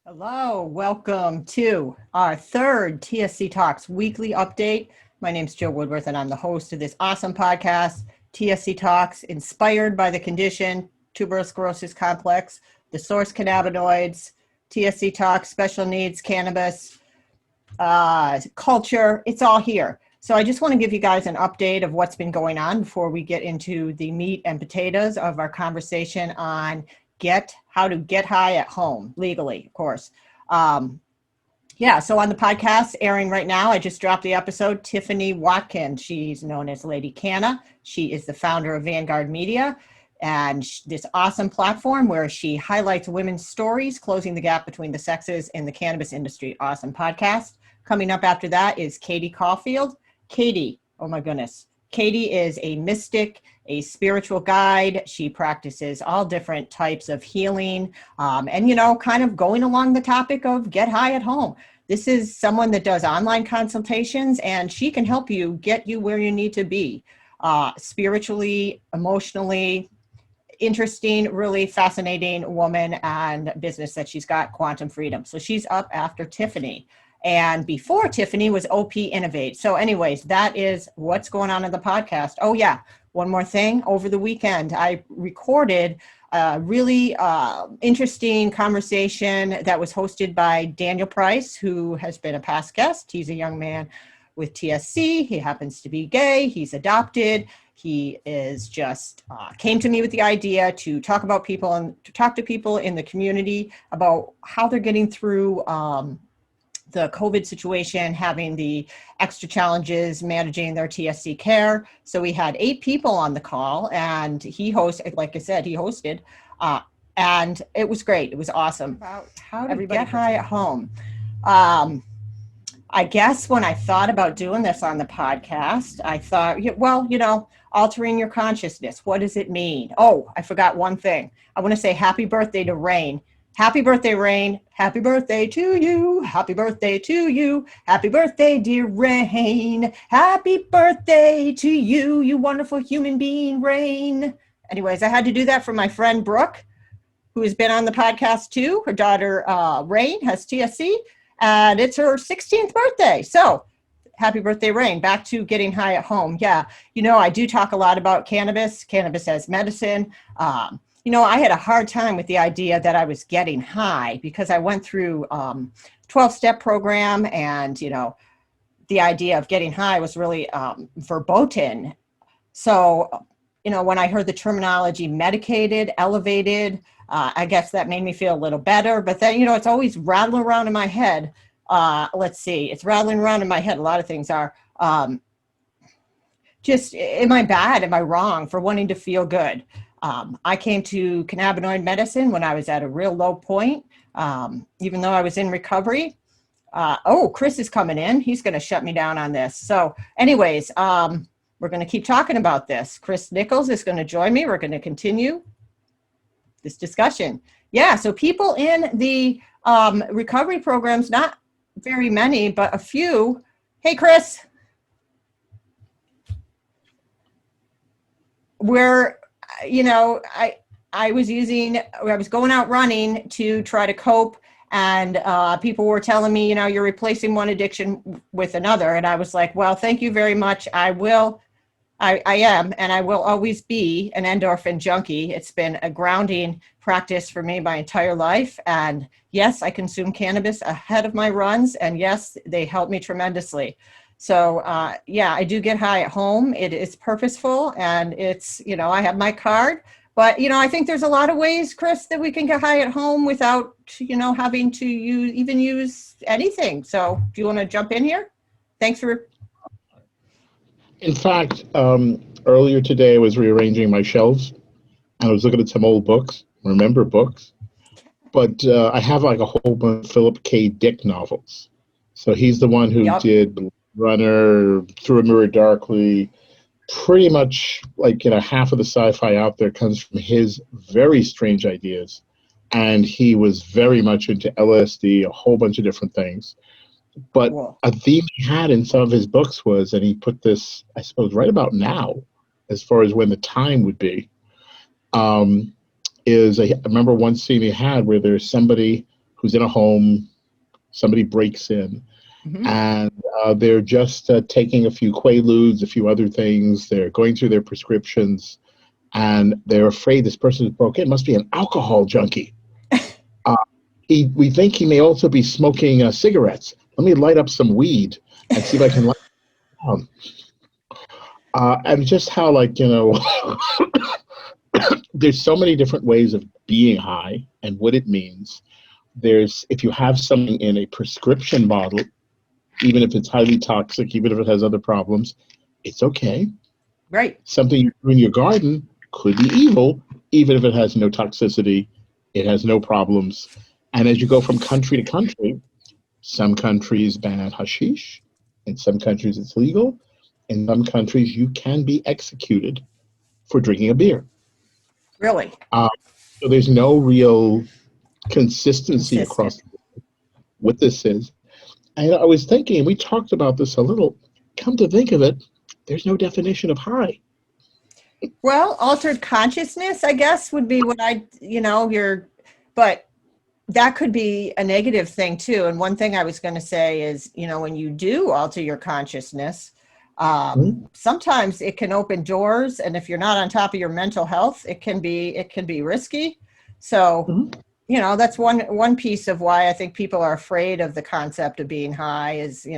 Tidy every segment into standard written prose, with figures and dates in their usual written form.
Hello, welcome to our third TSC Talks weekly update. My name's Jill Woodworth, and I'm the host of this awesome podcast, TSC Talks, inspired by the condition, tuberous sclerosis complex, the source cannabinoids, TSC Talks, special needs, cannabis, culture. It's all here. So I just want to give you guys an update of what's been going on before we get into the meat and potatoes of our conversation on how to get high at home legally, of course. So on the podcast airing right now, I just dropped the episode, Tiffany Watkins. She's known as Lady Canna. She is the founder of Vanguard Media and this awesome platform where she highlights women's stories, closing the gap between the sexes in the cannabis industry. Awesome podcast. Coming up after that is Katie Caulfield. Katie, oh my goodness. Katie is a mystic, a spiritual guide. She practices all different types of healing and, kind of going along the topic of get high at home. This is someone that does online consultations, and she can help you get you where you need to be spiritually, emotionally. Interesting, really fascinating woman and business that she's got, Quantum Freedom. So she's up after Tiffany. And before Tiffany was OP Innovate. So anyways, that is what's going on in the podcast. Oh yeah, one more thing. Over the weekend, I recorded a really interesting conversation that was hosted by Daniel Price, who has been a past guest. He's a young man with TSC. He happens to be gay. He's adopted. He is just came to me with the idea to talk about people and to talk to people in the community about how they're getting through the COVID situation, having the extra challenges, managing their TSC care. So we had 8 people on the call, and he hosted, and it was great. It was awesome. About how to get high at home. I guess when I thought about doing this on the podcast, I thought, altering your consciousness. What does it mean? Oh, I forgot one thing. I want to say happy birthday to Rain. Happy birthday, Rain. Happy birthday to you. Happy birthday to you. Happy birthday, dear Rain. Happy birthday to you, you wonderful human being, Rain. Anyways, I had to do that for my friend Brooke, who has been on the podcast too. Her daughter, Rain, has TSC, and it's her 16th birthday. So happy birthday, Rain. Back to getting high at home. Yeah, I do talk a lot about cannabis as medicine. I had a hard time with the idea that I was getting high because I went through 12-step program, and, the idea of getting high was really verboten. So, when I heard the terminology medicated, elevated, I guess that made me feel a little better. But then, it's always rattling around in my head. It's rattling around in my head. A lot of things are. Just, am I bad? Am I wrong for wanting to feel good? I came to cannabinoid medicine when I was at a real low point, even though I was in recovery. Chris is coming in. He's going to shut me down on this. So anyways, we're going to keep talking about this. Chris Nichols is going to join me. We're going to continue this discussion. Yeah, so people in the recovery programs, not very many, but a few. Hey, Chris. I was going out running to try to cope, and people were telling me, you're replacing one addiction with another. And I was like, well, thank you very much. I am, and I will always be an endorphin junkie. It's been a grounding practice for me my entire life. And yes, I consume cannabis ahead of my runs. And yes, they help me tremendously. So, I do get high at home. It is purposeful, and it's, I have my card. But, I think there's a lot of ways, Chris, that we can get high at home without, having to use anything. So do you want to jump in here? Thanks for... In fact, earlier today I was rearranging my shelves, and I was looking at some old books, remember books, but I have like a whole bunch of Philip K. Dick novels. So he's the one who did Runner, Through a Mirror Darkly. Pretty much half of the sci-fi out there comes from his very strange ideas. And he was very much into LSD, a whole bunch of different things. But a theme he had in some of his books was, and he put this, I suppose, right about now, as far as when the time would be, I remember one scene he had where there's somebody who's in a home, somebody breaks in, and they're just taking a few Quaaludes, a few other things. They're going through their prescriptions, and they're afraid this person who broke in must be an alcohol junkie. We think he may also be smoking cigarettes. Let me light up some weed and see if I can light it down. And just how, like, there's so many different ways of being high and what it means. If you have something in a prescription bottle, even if it's highly toxic, even if it has other problems, it's okay. Right. Something you do in your garden could be evil, even if it has no toxicity, it has no problems. And as you go from country to country, some countries ban hashish, in some countries it's legal, in some countries you can be executed for drinking a beer. Really? So there's no real consistency across what this is. And I was thinking, we talked about this a little, come to think of it, there's no definition of high. Well, altered consciousness, I guess, would be what but that could be a negative thing too. And one thing I was going to say is, when you do alter your consciousness, sometimes it can open doors. And if you're not on top of your mental health, it can be risky. So, that's one piece of why I think people are afraid of the concept of being high is,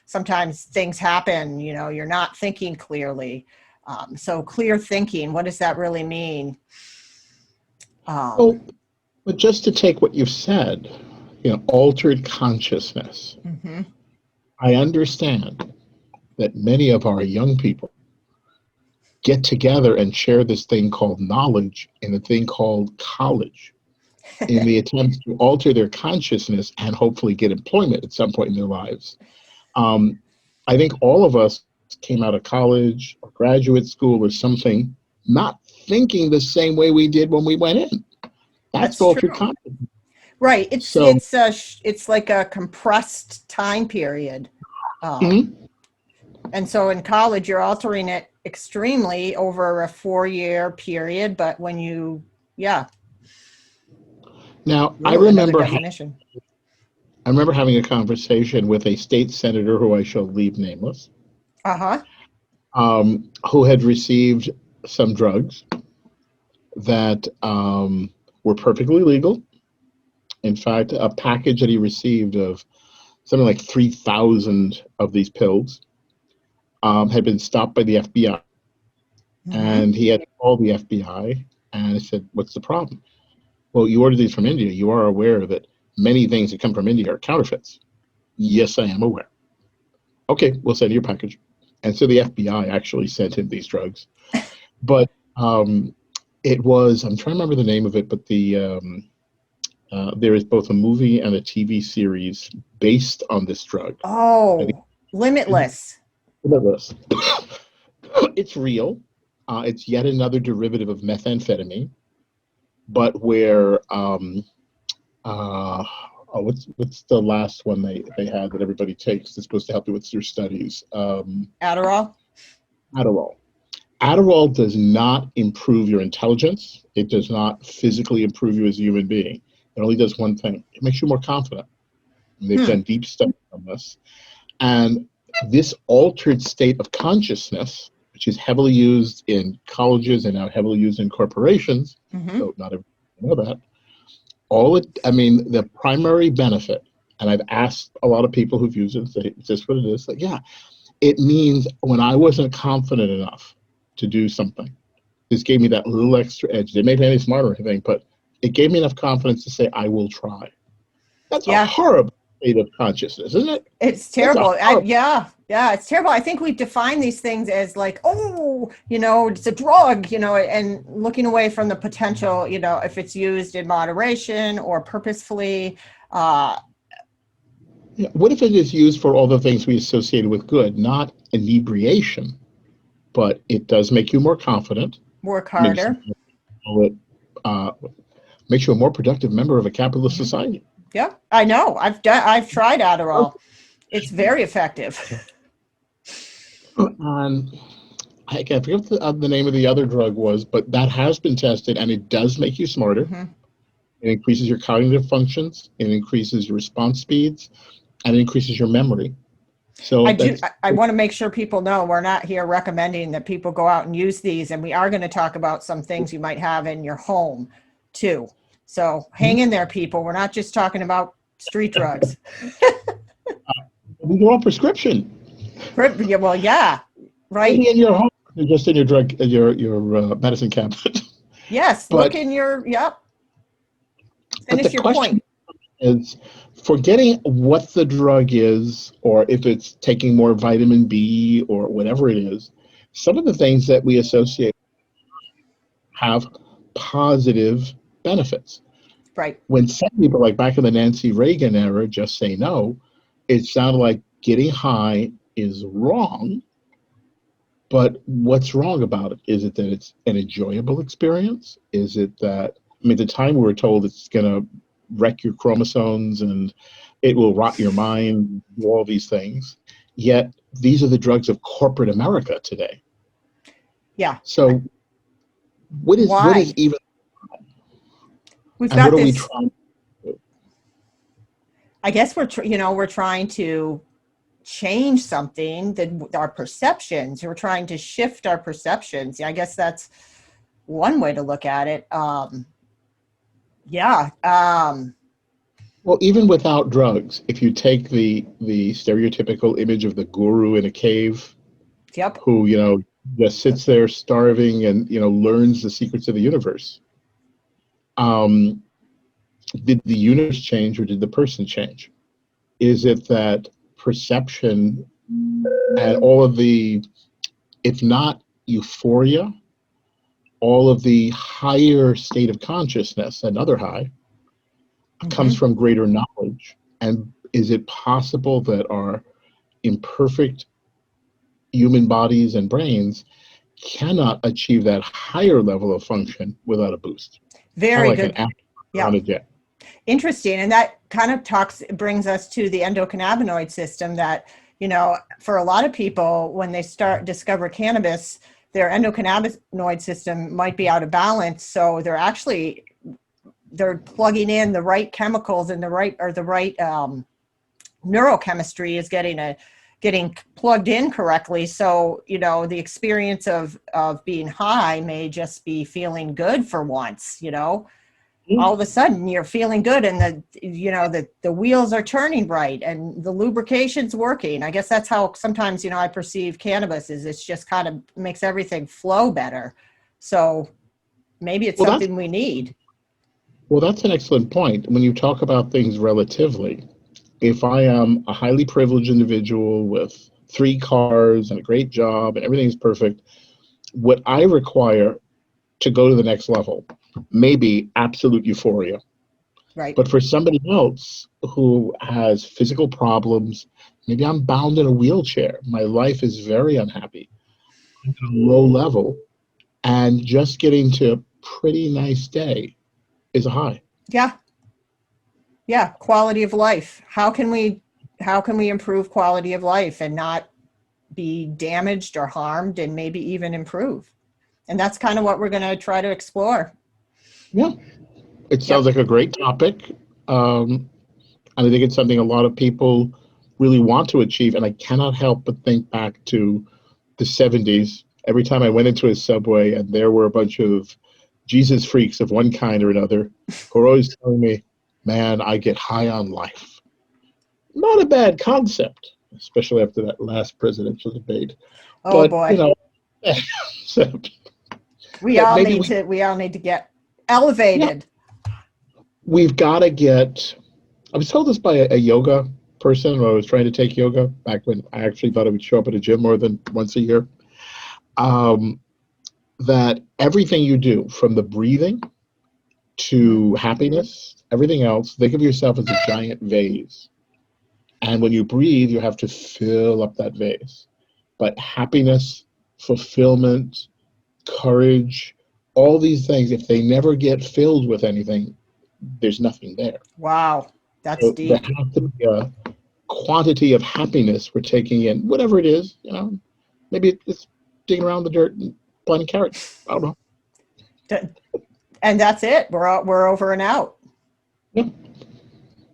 sometimes things happen, you're not thinking clearly. So clear thinking, what does that really mean? But just to take what you've said, altered consciousness. I understand that many of our young people get together and share this thing called knowledge in a thing called college in the attempt to alter their consciousness and hopefully get employment at some point in their lives. I think all of us came out of college or graduate school or something not thinking the same way we did when we went in. That's altered consciousness. Right. It's like a compressed time period. And so in college, you're altering it extremely over a 4-year period. But when Now, I remember having a conversation with a state senator who I shall leave nameless, who had received some drugs that were perfectly legal. In fact, a package that he received of something like 3,000 of these pills had been stopped by the FBI. And he had called the FBI and I said, "What's the problem?" "Well, you ordered these from India. You are aware that many things that come from India are counterfeits." "Yes, I am aware." "Okay, we'll send you your package." And so the FBI actually sent him these drugs. But it was, I'm trying to remember the name of it, but there is both a movie and a TV series based on this drug. Limitless. Limitless. It's real. It's yet another derivative of methamphetamine, but where what's the last one they had that everybody takes that's supposed to help you with your studies? Adderall. Adderall does not improve your intelligence. It does not physically improve you as a human being. It only does one thing. It makes you more confident. And they've done deep studies on this. And this altered state of consciousness, which is heavily used in colleges and now heavily used in corporations, so not everyone know that, the primary benefit, and I've asked a lot of people who've used it, say, is this what it is? Like, yeah, it means when I wasn't confident enough to do something, this gave me that little extra edge. It didn't make me any smarter or anything, but it gave me enough confidence to say, I will try. That's a horrible state of consciousness, isn't it? It's terrible. It's terrible. I think we define these things as like, it's a drug, and looking away from the potential, if it's used in moderation or purposefully. What if it is used for all the things we associated with good, not inebriation, but it does make you more confident. Work harder. Makes you a more productive member of a capitalist society. Yeah, I know. I've tried Adderall. It's very effective. I forget what the name of the other drug was, but that has been tested and it does make you smarter. It increases your cognitive functions, it increases your response speeds, and it increases your memory. So I want to make sure people know we're not here recommending that people go out and use these, and we are going to talk about some things you might have in your home too. So hang in there, people. We're not just talking about street drugs. they're all prescription. Well, yeah, right. Maybe in your home, just in your medicine cabinet. Yes, But, look in your, yep. Finish your point. Is forgetting what the drug is, or if it's taking more vitamin B or whatever it is, some of the things that we associate have positive benefits. Right. When some people, like back in the Nancy Reagan era, just say no, it sounded like getting high is wrong. But what's wrong about it? Is it that it's an enjoyable experience? Is it that, I mean, at the time we were told it's going to wreck your chromosomes and it will rot your mind, do all these things. Yet these are the drugs of corporate America today. Yeah. So what is even, we've and got what are we this, trying to do? I guess we're trying to change something, that our perceptions, we're trying to shift our perceptions. I guess that's one way to look at it. Well, even without drugs, if you take the stereotypical image of the guru in a cave, yep, who, just sits there starving and, learns the secrets of the universe. Did the universe change or did the person change? Is it that perception and all of the, if not euphoria, all of the higher state of consciousness, another high, comes from greater knowledge? And is it possible that our imperfect human bodies and brains cannot achieve that higher level of function without a boost? Very like good. On a jet. Interesting. And that kind of brings us to the endocannabinoid system that, for a lot of people, when they discover cannabis, their endocannabinoid system might be out of balance. So they're plugging in the right chemicals and the right neurochemistry is getting plugged in correctly. So, the experience of being high may just be feeling good for once, all of a sudden you're feeling good and the wheels are turning right and the lubrication's working. I guess that's how sometimes, I perceive cannabis is it's just kind of makes everything flow better. So maybe it's something we need. Well, that's an excellent point. When you talk about things relatively, if I am a highly privileged individual with 3 cars and a great job and everything's perfect, what I require to go to the next level may be absolute euphoria. Right. But for somebody else who has physical problems, maybe I'm bound in a wheelchair, my life is very unhappy, I'm at a low level, and just getting to a pretty nice day is a high. Yeah, quality of life. How can we improve quality of life and not be damaged or harmed and maybe even improve? And that's kind of what we're going to try to explore. Yeah, it sounds like a great topic. And I think it's something a lot of people really want to achieve. And I cannot help but think back to the 70s. Every time I went into a subway and there were a bunch of Jesus freaks of one kind or another who were always telling me, man, I get high on life. Not a bad concept, especially after that last presidential debate. Oh, but, boy. So, we all need to get elevated. Yeah. We've got to get, I was told this by a yoga person when I was trying to take yoga back when I actually thought I would show up at a gym more than once a year, that everything you do, from the breathing to happiness, everything else, think of yourself as a giant vase. And when you breathe, you have to fill up that vase. But happiness, fulfillment, courage, all these things, if they never get filled with anything, there's nothing there. Wow, that's deep. There has to be a quantity of happiness we're taking in, whatever it is, maybe it's digging around the dirt and planting carrots. I don't know. And that's it. We're over and out. Yeah.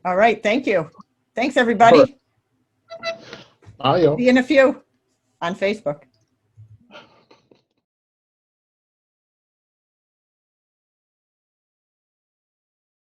All right. Thank you. Thanks, everybody. Bye, y'all. See you in a few on Facebook.